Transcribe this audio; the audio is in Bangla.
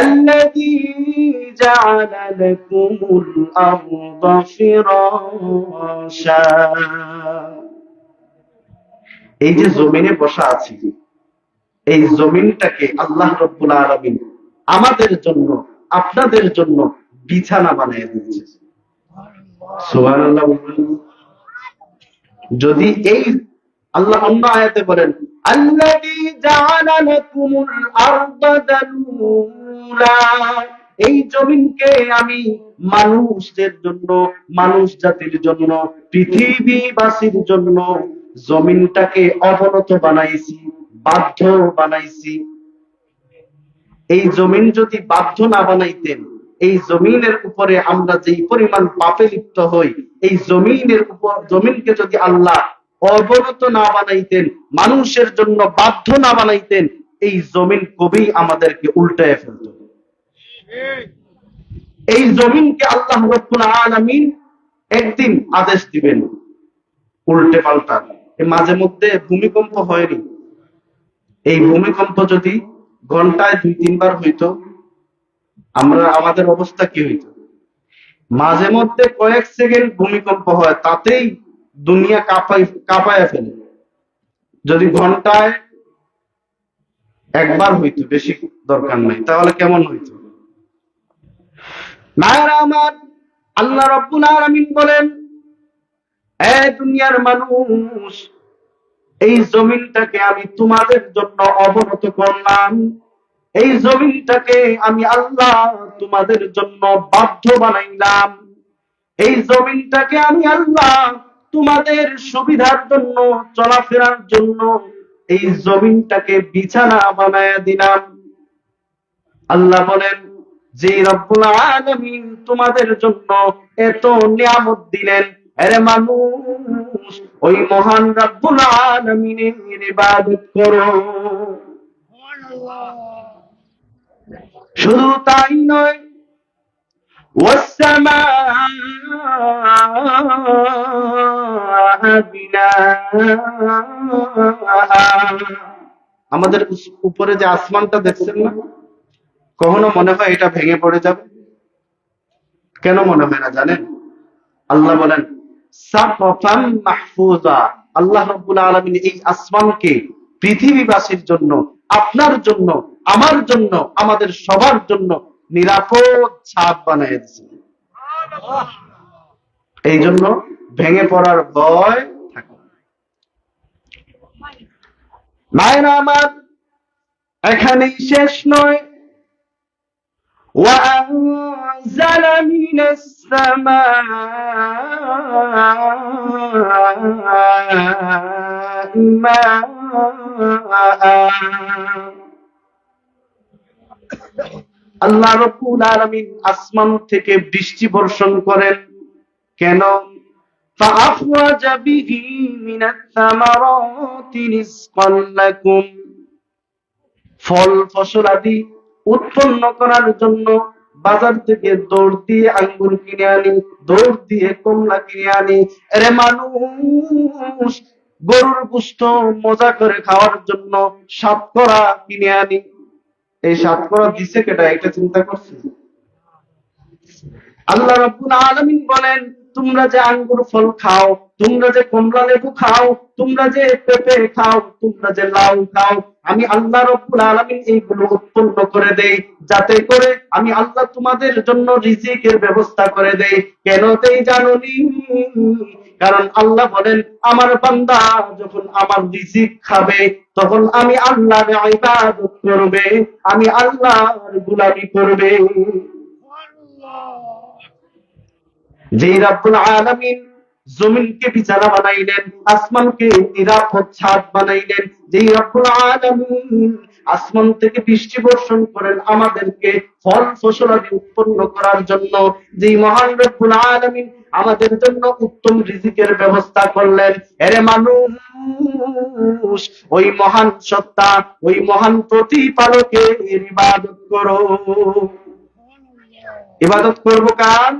الذي جعل لكم الأرض فراشا। এই যে জমিনে বসা আছি, এই জমিনটাকে আল্লাহ রাব্বুল আলামিন আমাদের জন্য, আপনাদের জন্য বিছানা বানিয়ে দিয়েছে। সুবহানাল্লাহ বলুন। যদি এই আল্লাহ অন্য আয়াতে বলেন, আল্লাযী জাআলা লাকুমুল আরদা দালুলা, এই জমিনকে আমি মানুষদের জন্য, মানুষ জাতির জন্য, পৃথিবীবাসীর জন্য জমিনটাকে অবনত বানাইছি, বাধ্য বানাইছি। এই জমিন যদি বাধ্য না বানাইতেন, এই জমিনের উপরে আমরা যেই পরিমাণ পাপে লিপ্ত হই, এই জমিনের উপর, জমিনকে যদি আল্লাহ অবনত না বানাইতেন, মানুষের জন্য বাধ্য না বানাইতেন, এই জমিন কবেই আমাদেরকে উল্টায় ফেলত। এই জমিনকে আল্লাহ রাব্বুল আলামিন একদিন আদেশ দিবেন উল্টে পাল্টা। মাঝে মধ্যে ভূমিকম্প হয়নি, এই ভূমিকম্প যদি ঘন্টায় 2-3 বার হইতো, আমাদের অবস্থা কি হইতো? মাঝে মধ্যে কয়েক সেকেন্ড ভূমিকম্প হয়, তাতেই দুনিয়া কাঁপায়া ফেলে। যদি ঘন্টায় একবার হইতো, বেশি দরকার নাই, তাহলে কেমন হইতো? নায়রা আমার, আল্লাহ রাব্বুল আলামিন বলেন, এ দুনিয়ার মানুষ, এই জমিনটাকে আমি তোমাদের জন্য অবনত করলাম, এই জমিনটাকে আমি আল্লাহ তোমাদের জন্য বাধ্য বানাইলাম, এই জমিনটাকে আমি আল্লাহ তোমাদের সুবিধার জন্য, চলাফেরার জন্য এই জমিনটাকে বিছানা বানায়া দিলাম। আল্লাহ বলেন, যে রব্বুল আলামিন তোমাদের জন্য এত নিয়ামত দিলেন, আরে মানুষ, ওই মহান রব্বুল আলামিনের ইবাদত করো। শুধু তাই নয়, আমাদের উপরে যে আসমানটা দেখছেন না, কখনো মনে হয় এটা ভেঙে পড়ে যাবে? কেন মনে হয় না জানেন? আল্লাহ বলেন, সাকফাম মাহফুজা, আল্লাহ রাব্বুল আলামিন এই আসমানকে পৃথিবীবাসীর জন্য, আপনার জন্য, আমার জন্য, আমাদের সবার জন্য নিরাপদ ছাদ বানিয়ে দিয়েছেন। এই জন্য ভেঙে পড়ার ভয় থাকে না। মায়েরা আমার, এখানেই শেষ নয়। وأنزل من السماء ماء, আল্লাহ রাব্বুল আলামিন আসমান থেকে বৃষ্টি বর্ষণ করেন। কেন? فأخرج به من الثمرات رزقا لكم, ফল ফসল আদি উৎপন্ন করার জন্য বাজার থেকে দৌড় দিয়ে আঙ্গুর কিনে আনি, দৌড় দিয়ে কমলা কিনে আনি। আরে মানুষ, গরুর গোশত মজা করে খাওয়ার জন্য শতকরা কিনে আনি। এই শতকরা দিছে কেটা? এটা চিন্তা করছি? আল্লাহ রাব্বুল আলামিন বলেন, তোমরা যে আঙ্গুর ফল খাও, তোমরা যে কমলা লেবু খাও, তোমরা যে পেঁপে খাও, তোমরা যে লাউ খাও, আমি আল্লাহ রাব্বুল আলামিন এইগুলো উৎপন্ন করে দেই, যাতে করে আমি আল্লাহ তোমাদের জন্য রিজিকের ব্যবস্থা করে দেই। কেন দেই জানোনি? কারণ আল্লাহ বলেন, আমার বান্দা যখন আমার রিজিক খাবে, তখন আমি আল্লাহর ইবাদত করবে, আমি আল্লাহর গোলামি করবে। যে রব্বুল আলামিন জমিনকে বিছানা বানাইলেন, আসমানকে নিরাপদ ছাদ বানাইলেন, যে রব্বুল আলামিন আসমান থেকে বৃষ্টি বর্ষণ করেন আমাদেরকে ফল ফসল আদি উৎপন্ন করার জন্য, যে মহান রব্বুল আলামিন আমাদের জন্য উত্তম রিজিকের ব্যবস্থা করলেন, এরে মানুষ, ওই মহান সত্তা, ওই মহান প্রতিপালকের ইবাদত করো। ইবাদত করবো কার?